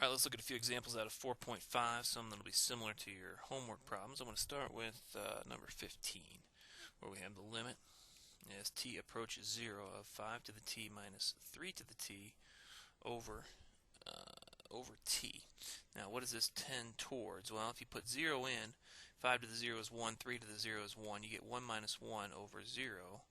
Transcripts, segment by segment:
Alright, let's look at a few examples out of 4.5, some that will be similar to your homework problems. I want to start with number 15, where we have the limit as t approaches 0 of 5 to the t minus 3 to the t over t. Now, what does this tend towards? Well, if you put 0 in, 5 to the 0 is 1, 3 to the 0 is 1. You get 1 minus 1 over 0.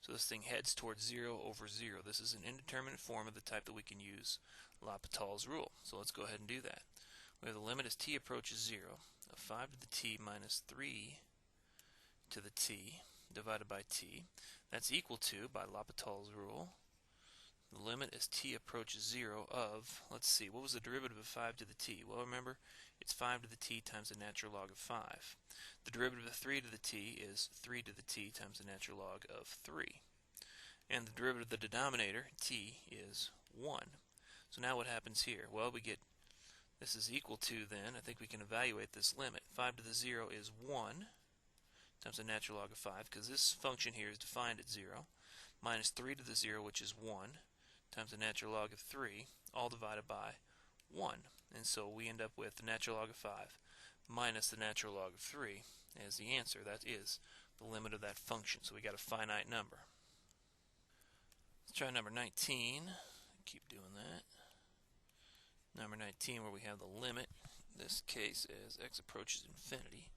So this thing heads towards 0 over 0. This is an indeterminate form of the type that we can use L'Hopital's rule. So let's go ahead and do that. We have the limit as t approaches 0 of 5 to the t minus 3 to the t divided by t. That's equal to, by L'Hopital's rule, the limit as t approaches 0 of, let's see, what was the derivative of 5 to the t? Well, remember, it's 5 to the t times the natural log of 5. The derivative of 3 to the t is 3 to the t times the natural log of 3. And the derivative of the denominator, t, is 1. So now what happens here? Well, we get, this is equal to then, I think we can evaluate this limit. 5 to the 0 is 1 times the natural log of 5, because this function here is defined at 0, minus 3 to the 0, which is 1, times the natural log of 3, all divided by 1. And so we end up with the natural log of 5 minus the natural log of 3 as the answer. That is the limit of that function. So we got a finite number. Let's try number 19. Keep doing that. Number 19, where we have the limit, in this case as x approaches infinity.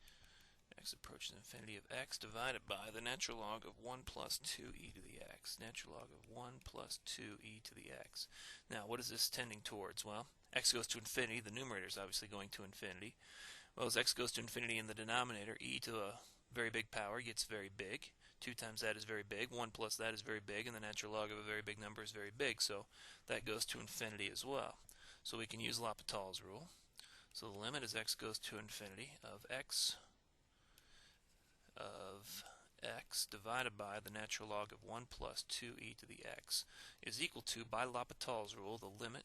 X approaches infinity of x divided by the natural log of 1 plus 2e to the x. Natural log of 1 plus 2e to the x. Now, what is this tending towards? Well, x goes to infinity. The numerator is obviously going to infinity. Well, as x goes to infinity in the denominator, e to a very big power gets very big. 2 times that is very big. 1 plus that is very big. And the natural log of a very big number is very big. So that goes to infinity as well. So we can use L'Hopital's rule. So the limit as x goes to infinity of x divided by the natural log of 1 plus 2e to the x is equal to, by L'Hopital's rule, the limit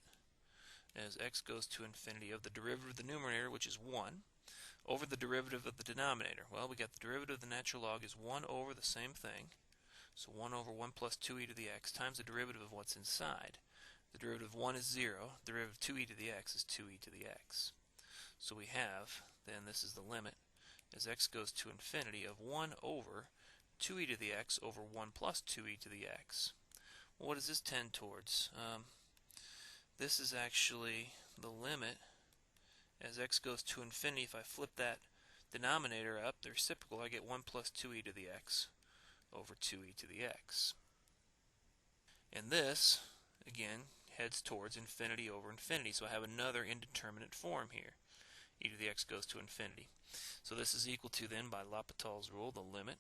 as x goes to infinity of the derivative of the numerator, which is 1, over the derivative of the denominator. Well, we got the derivative of the natural log is 1 over the same thing, so 1 over 1 plus 2e to the x times the derivative of what's inside. The derivative of 1 is 0, the derivative of 2e to the x is 2e to the x. So we have, then this is the limit as x goes to infinity of 1 over 2e to the x over 1 plus 2e to the x. Well, what does this tend towards? This is actually the limit as x goes to infinity. If I flip that denominator up, the reciprocal, I get 1 plus 2e to the x over 2e to the x. And this, again, heads towards infinity over infinity. So I have another indeterminate form here. E to the x goes to infinity. So this is equal to, then, by L'Hopital's rule, the limit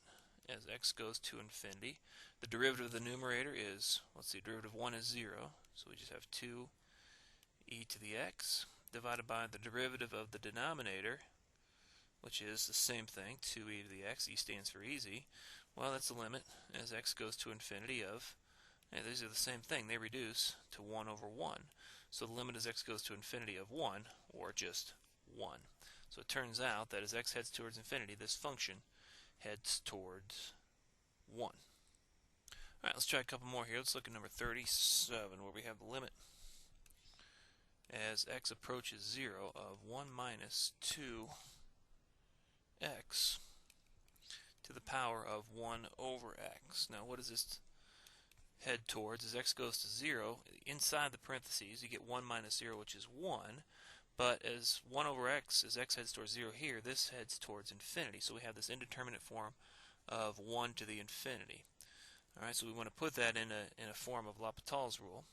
as x goes to infinity. The derivative of the numerator is, let's see, derivative of 1 is 0, so we just have 2e to the x divided by the derivative of the denominator, which is the same thing, 2e to the x. E stands for easy. Well, that's the limit as x goes to infinity of, these are the same thing, they reduce to 1 over 1. So the limit as x goes to infinity of 1, or just 1. So it turns out that as x heads towards infinity, this function heads towards 1. Alright, let's try a couple more here. Let's look at number 37, where we have the limit as x approaches 0 of 1 minus 2x to the power of 1 over x. Now, what does this head towards? As x goes to 0, inside the parentheses, you get 1 minus 0, which is 1. But as 1 over x, as x heads towards 0 here, this heads towards infinity. So we have this indeterminate form of 1 to the infinity. Alright, so we want to put that in a form of L'Hopital's rule.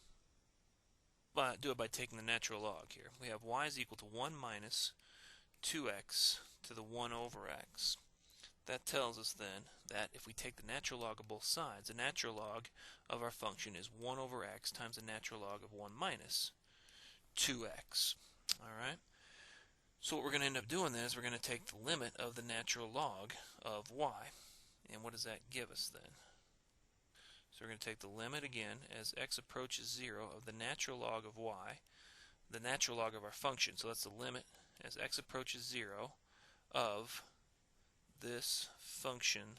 But do it by taking the natural log here. We have y is equal to 1 minus 2x to the 1 over x. That tells us then that if we take the natural log of both sides, the natural log of our function is 1 over x times the natural log of 1 minus 2x. Alright, so what we're going to end up doing then is we're going to take the limit of the natural log of y. And what does that give us then? So we're going to take the limit again as x approaches 0 of the natural log of y, the natural log of our function. So that's the limit as x approaches 0 of this function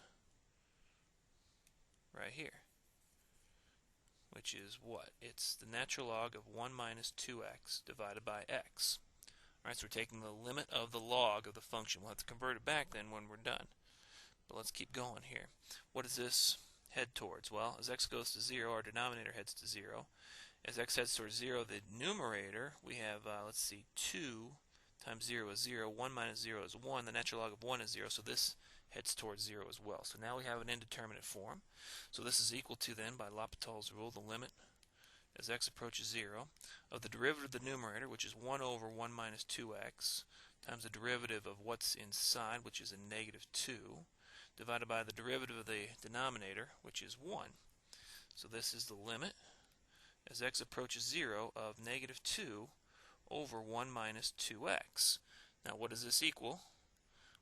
right here, which is what? It's the natural log of 1 minus 2x divided by x. Alright, so we're taking the limit of the log of the function. We'll have to convert it back then when we're done. But let's keep going here. What does this head towards? Well, as x goes to 0, our denominator heads to 0. As x heads towards 0, the numerator, we have, let's see, 2 times 0 is 0. 1 minus 0 is 1. The natural log of 1 is 0, so this heads towards 0 as well. So now we have an indeterminate form. So this is equal to, then, by L'Hopital's rule, the limit as x approaches 0 of the derivative of the numerator, which is 1 over 1 minus 2x, times the derivative of what's inside, which is a negative 2, divided by the derivative of the denominator, which is 1. So this is the limit as x approaches 0 of negative 2 over 1 minus 2x. Now what does this equal?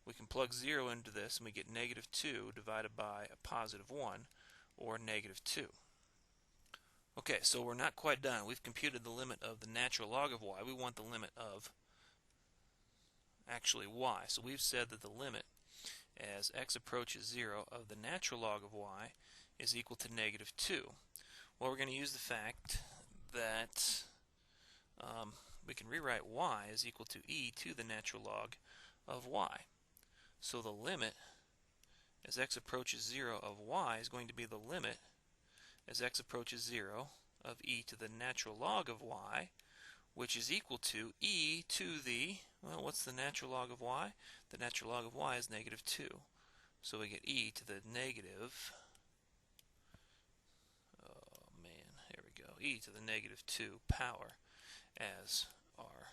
We can plug 0 into this and we get negative 2 divided by a positive 1, or negative 2. Okay, so we're not quite done. We've computed the limit of the natural log of y. We want the limit of actually y. So we've said that the limit as x approaches 0 of the natural log of y is equal to negative 2. Well, we're going to use the fact that we can rewrite y as equal to e to the natural log of y. So the limit as x approaches 0 of y is going to be the limit as x approaches 0 of e to the natural log of y, which is equal to e to the, well, what's the natural log of y? The natural log of y is negative 2. So we get e to the negative, oh man, here we go, e to the negative 2 power as our,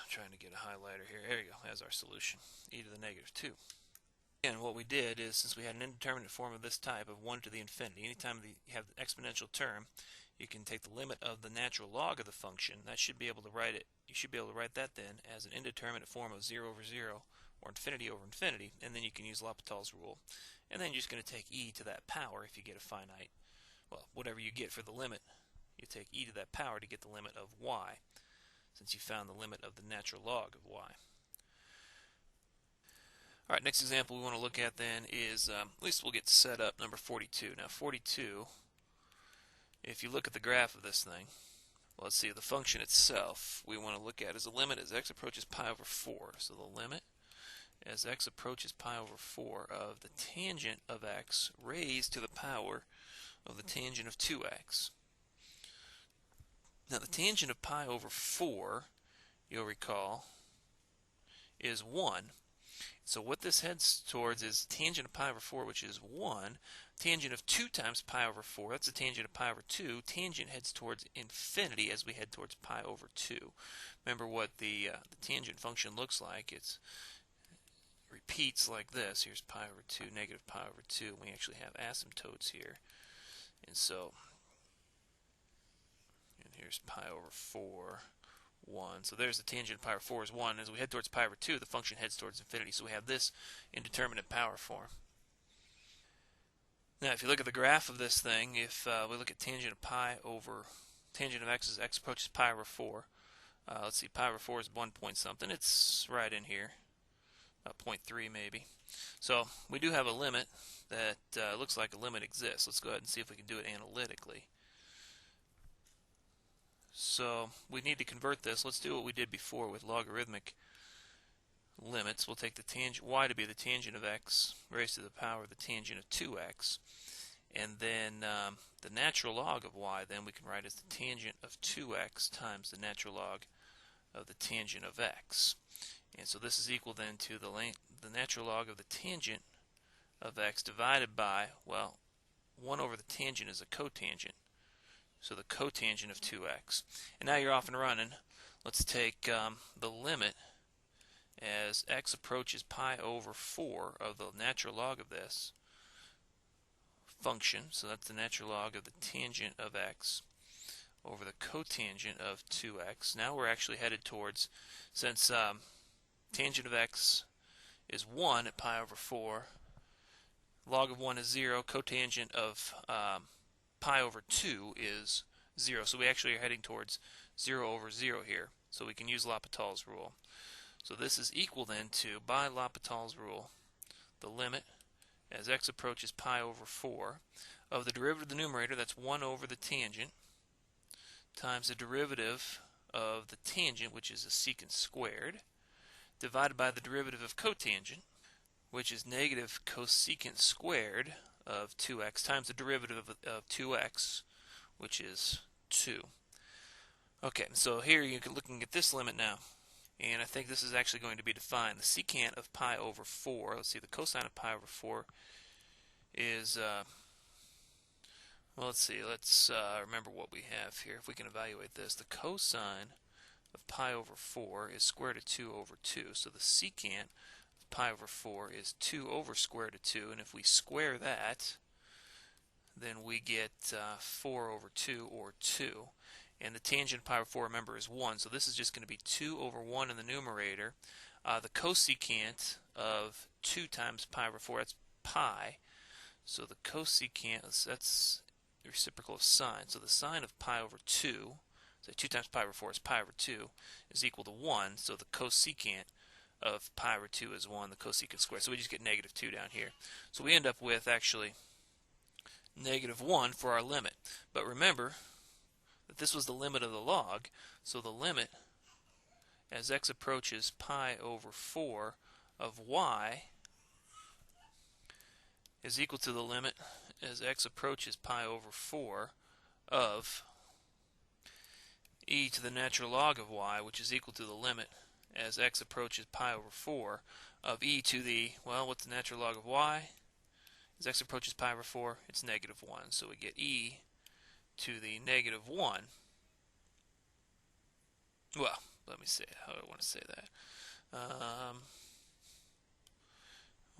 trying to get a highlighter here, there you go, as our solution, e to the negative 2. And what we did is, since we had an indeterminate form of this type of 1 to the infinity, anytime you have the exponential term, you can take the limit of the natural log of the function. That should be able to write it. You should be able to write that then as an indeterminate form of 0 over 0 or infinity over infinity, and then you can use L'Hopital's rule. And then you're just going to take e to that power if you get a finite, well, whatever you get for the limit, you take e to that power to get the limit of y, since you found the limit of the natural log of y. Alright, next example we want to look at then is, at least we'll get set up, number 42. Now 42, if you look at the graph of this thing, well, let's see, the function itself we want to look at is the limit as x approaches pi over 4. So the limit as x approaches pi over 4 of the tangent of x raised to the power of the tangent of 2x. Now the tangent of pi over 4, you'll recall, is 1. So what this heads towards is tangent of pi over 4, which is 1. Tangent of 2 times pi over 4, that's the tangent of pi over 2. Tangent heads towards infinity as we head towards pi over 2. Remember what the tangent function looks like. It repeats like this. Here's pi over 2, negative pi over 2. We actually have asymptotes here. And so, and here's pi over 4. 1. So there's the tangent of pi over 4 is 1. As we head towards pi over 2, the function heads towards infinity. So we have this indeterminate power form. Now, if you look at the graph of this thing, if we look at tangent of pi over tangent of x as x approaches pi over 4, let's see, pi over 4 is 1 point something. It's right in here, 0.3 maybe. So we do have a limit that looks like a limit exists. Let's go ahead and see if we can do it analytically. So we need to convert this. Let's do what we did before with logarithmic limits. We'll take the tangent y to be the tangent of x raised to the power of the tangent of 2x. And then the natural log of y then we can write as the tangent of 2x times the natural log of the tangent of x. And so this is equal then to the natural log of the tangent of x divided by, well, 1 over the tangent is a cotangent. So the cotangent of 2x. And now you're off and running. Let's take the limit as x approaches pi over 4 of the natural log of this function. So that's the natural log of the tangent of x over the cotangent of 2x. Now we're actually headed towards, since tangent of x is 1 at pi over 4, log of 1 is 0, cotangent of pi over 2 is 0. So we actually are heading towards 0 over 0 here. So we can use L'Hopital's rule. So this is equal then to, by L'Hopital's rule, the limit as x approaches pi over 4 of the derivative of the numerator, that's 1 over the tangent, times the derivative of the tangent, which is a secant squared, divided by the derivative of cotangent, which is negative cosecant squared of 2x, times the derivative of 2x, which is 2. Okay, so here you're looking at this limit now, and I think this is actually going to be defined. The secant of pi over 4, let's see, the cosine of pi over 4 is, well, let's see, let's remember what we have here. If we can evaluate this, the cosine of pi over 4 is square root of 2 over 2. So the secant of pi over 4 is 2 over square root of 2. And if we square that, then we get 4 over 2, or 2. And the tangent of pi over 4, remember, is 1. So this is just going to be 2 over 1 in the numerator. The cosecant of 2 times pi over 4, that's pi. So the cosecant, that's the reciprocal of sine. So the sine of pi over 2, so 2 times pi over 4 is pi over 2, is equal to 1. So the cosecant of pi over 2 is 1, the cosecant squared. So we just get negative 2 down here. So we end up with actually negative 1 for our limit. But remember that this was the limit of the log, so the limit as x approaches pi over 4 of y is equal to the limit as x approaches pi over 4 of e to the natural log of y, which is equal to the limit as x approaches pi over 4 of e to the, well, what's the natural log of y? As x approaches pi over 4, it's negative 1. So we get e to the negative 1. Well, let me say, how do I want to say that?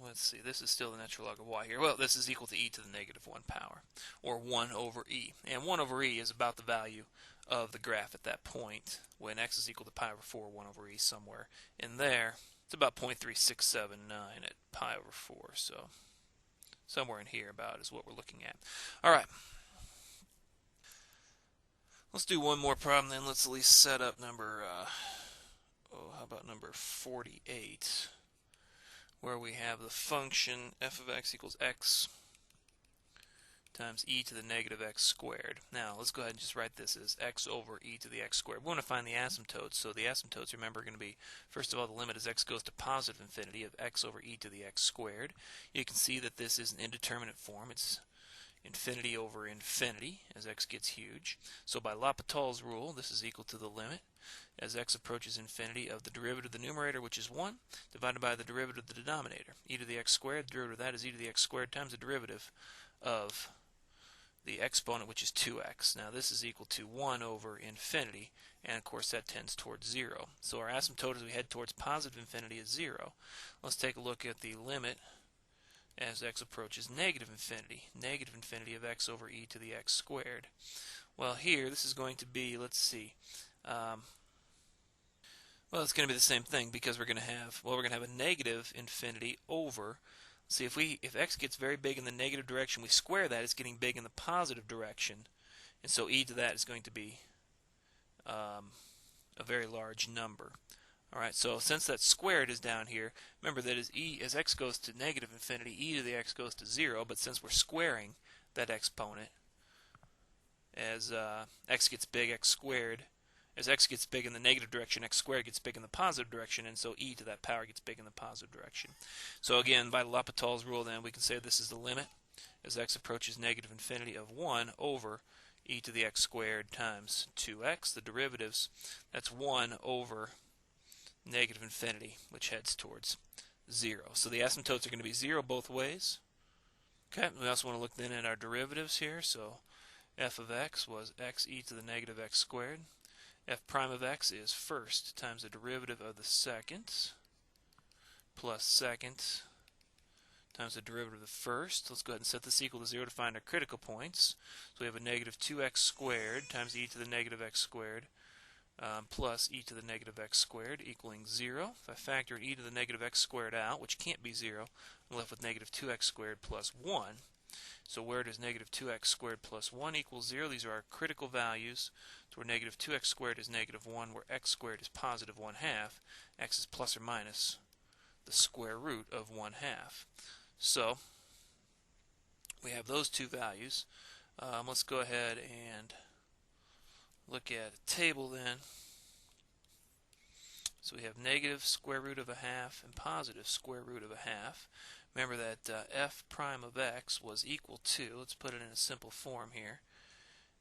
Let's see, this is still the natural log of y here. Well, this is equal to e to the negative 1 power, or 1 over e. And 1 over e is about the value of the graph at that point. When x is equal to pi over 4, 1 over e somewhere in there. It's about 0.3679 at pi over 4. So somewhere in here about is what we're looking at. All right. Let's do one more problem then. Let's at least set up number, how about number 48, where we have the function f of x equals x times e to the negative x squared. Now, let's go ahead and just write this as x over e to the x squared. We want to find the asymptotes. So the asymptotes, remember, are going to be, first of all, the limit as x goes to positive infinity of x over e to the x squared. You can see that this is an indeterminate form. It's infinity over infinity as x gets huge. So by L'Hopital's rule, this is equal to the limit as x approaches infinity of the derivative of the numerator, which is 1, divided by the derivative of the denominator. E to the x squared, the derivative of that is e to the x squared times the derivative of the exponent, which is 2x. Now this is equal to 1 over infinity, and of course that tends towards 0. So our asymptote as we head towards positive infinity is 0. Let's take a look at the limit as x approaches negative infinity of x over e to the x squared. Well, here this is going to be, let's see, well, it's going to be the same thing, because we're going to have, well, we're going to have a negative infinity over, see, if x gets very big in the negative direction, we square that, it's getting big in the positive direction, and so e to that is going to be a very large number. Alright, so since that squared is down here, remember that as x goes to negative infinity, e to the x goes to 0, but since we're squaring that exponent, as x gets big, x squared, as x gets big in the negative direction, x squared gets big in the positive direction, and so e to that power gets big in the positive direction. So again, by L'Hopital's rule then, we can say this is the limit as x approaches negative infinity of 1 over e to the x squared times 2x. The derivatives, that's 1 over negative infinity, which heads towards 0. So the asymptotes are going to be 0 both ways. Okay, we also want to look then at our derivatives here. So f of x was x e to the negative x squared. F prime of x is first times the derivative of the second plus second times the derivative of the first. Let's go ahead and set this equal to 0 to find our critical points. So we have a negative 2x squared times e to the negative x squared plus e to the negative x squared equaling 0. If I factor e to the negative x squared out, which can't be 0, I'm left with negative 2x squared plus 1. So where does negative 2x squared plus 1 equal 0? These are our critical values. So where negative 2x squared is negative 1, where x squared is positive 1/2, x is plus or minus the square root of 1/2. So we have those two values. Let's go ahead and look at a table then. So we have negative square root of a half and positive square root of a half. Remember that f prime of x was equal to, let's put it in a simple form here,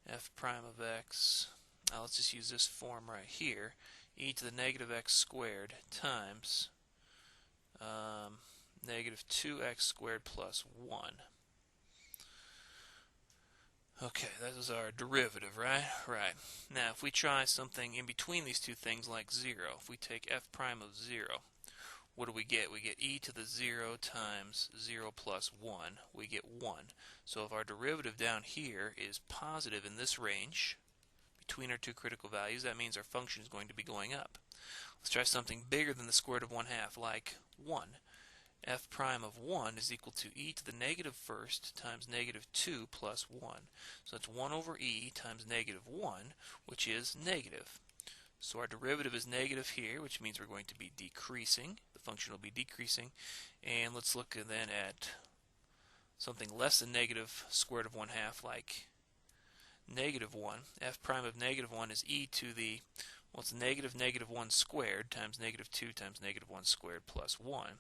f prime of x, let's just use this form right here, e to the negative x squared times negative 2x squared plus 1. Okay, that is our derivative, right? Right. Now, if we try something in between these two things like 0, if we take f prime of 0, what do we get? We get e to the 0 times 0 plus 1. We get 1. So if our derivative down here is positive in this range, between our two critical values, that means our function is going to be going up. Let's try something bigger than the square root of 1/2, like 1. F prime of 1 is equal to e to the negative first times negative 2 plus 1. So that's 1 over e times negative 1, which is negative. So our derivative is negative here, which means we're going to be decreasing. The function will be decreasing. And let's look then at something less than negative square root of 1/2, like negative 1. F prime of negative 1 is e to the, well, it's negative negative 1 squared times negative 2 times negative 1 squared plus 1.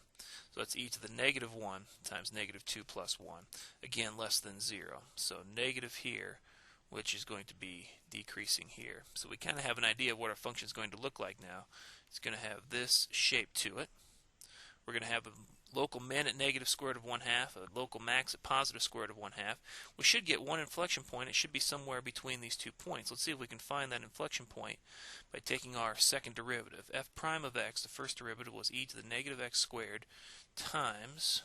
So that's e to the negative 1 times negative 2 plus 1. Again, less than 0. So negative here, which is going to be decreasing here. So we kind of have an idea of what our function is going to look like now. It's going to have this shape to it. We're going to have a local min at negative square root of 1/2, a local max at positive square root of 1/2. We should get one inflection point. It should be somewhere between these 2 points. Let's see if we can find that inflection point by taking our second derivative. F prime of x, the first derivative, was e to the negative x squared times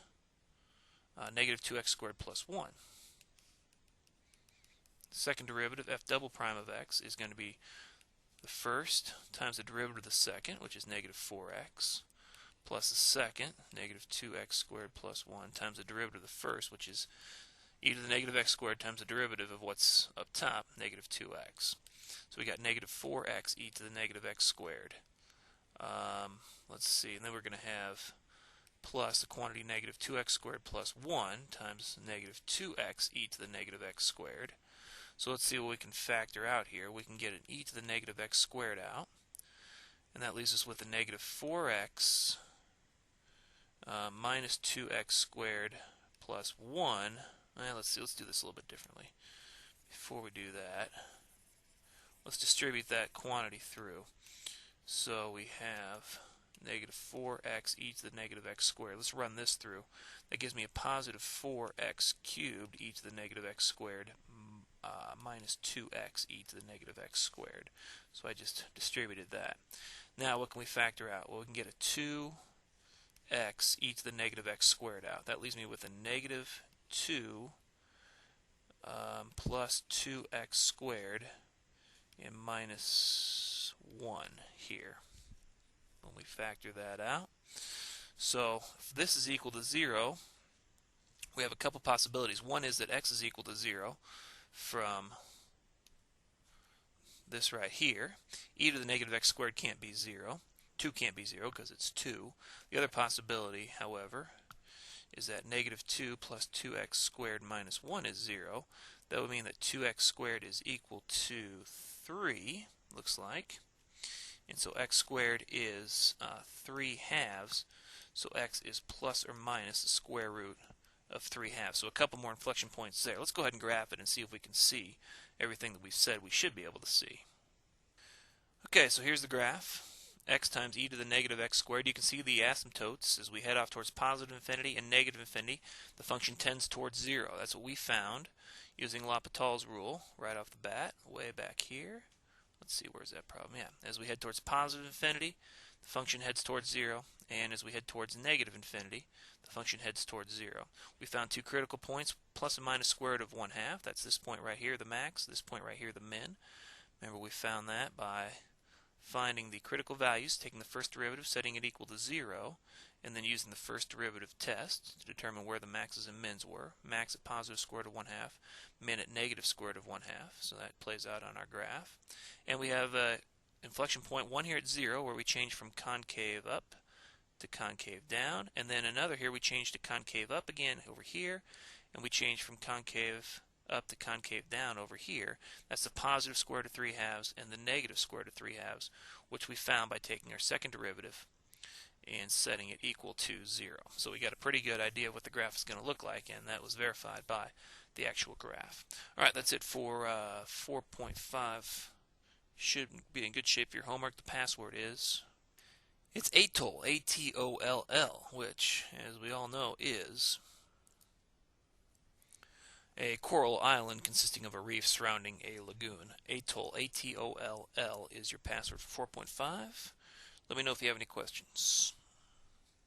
negative 2x squared plus 1. The second derivative, f double prime of x, is going to be the first times the derivative of the second, which is negative 4x, plus the second, negative 2x squared plus 1, times the derivative of the first, which is e to the negative x squared times the derivative of what's up top, negative 2x. So we got negative 4x e to the negative x squared. Let's see, and then we're going to have plus the quantity negative 2x squared plus 1 times negative 2x e to the negative x squared. So let's see what we can factor out here. We can get an e to the negative x squared out, and that leaves us with a negative 4x minus 2x squared plus 1. Let's see, let's do this a little bit differently. Before we do that, let's distribute that quantity through. So we have negative 4x e to the negative x squared. Let's run this through. That gives me a positive 4x cubed e to the negative x squared minus 2x e to the negative x squared. So I just distributed that. Now what can we factor out? Well, we can get a 2x e to the negative x squared out. That leaves me with a negative 2 plus 2x squared and minus 1 here. When we factor that out, so if this is equal to 0, we have a couple possibilities. One is that x is equal to 0 from this right here. E to the negative x squared can't be 0. 2 can't be 0 because it's 2. The other possibility, however, is that negative 2 plus 2x squared minus 1 is 0. That would mean that 2x squared is equal to 3, looks like. And so x squared is 3/2, so x is plus or minus the square root of 3/2. So a couple more inflection points there. Let's go ahead and graph it and see if we can see everything that we've said we should be able to see. Okay, so here's the graph. X times e to the negative x squared. You can see the asymptotes as we head off towards positive infinity and negative infinity. The function tends towards 0. That's what we found using L'Hopital's rule right off the bat, way back here. Let's see, where's that problem? Yeah, as we head towards positive infinity, the function heads towards 0, and as we head towards negative infinity, the function heads towards 0. We found two critical points, plus and minus square root of 1/2. That's this point right here, the max, this point right here, the min. Remember, we found that by finding the critical values, taking the first derivative, setting it equal to 0, and then using the first derivative test to determine where the maxes and mins were. Max at positive square root of 1/2, min at negative square root of 1/2. So that plays out on our graph. And we have inflection point 1 here at 0, where we change from concave up to concave down, and then another here we change to concave up again over here, and we change from concave up to concave down over here, that's the positive square root of 3 halves and the negative square root of 3 halves, which we found by taking our second derivative and setting it equal to 0. So we got a pretty good idea of what the graph is going to look like, and that was verified by the actual graph. Alright, that's it for 4.5. Should be in good shape for your homework. The password is... it's atoll, A-T-O-L-L, which, as we all know, is a coral island consisting of a reef surrounding a lagoon. Atoll, A-T-O-L-L, is your password for 4.5. Let me know if you have any questions.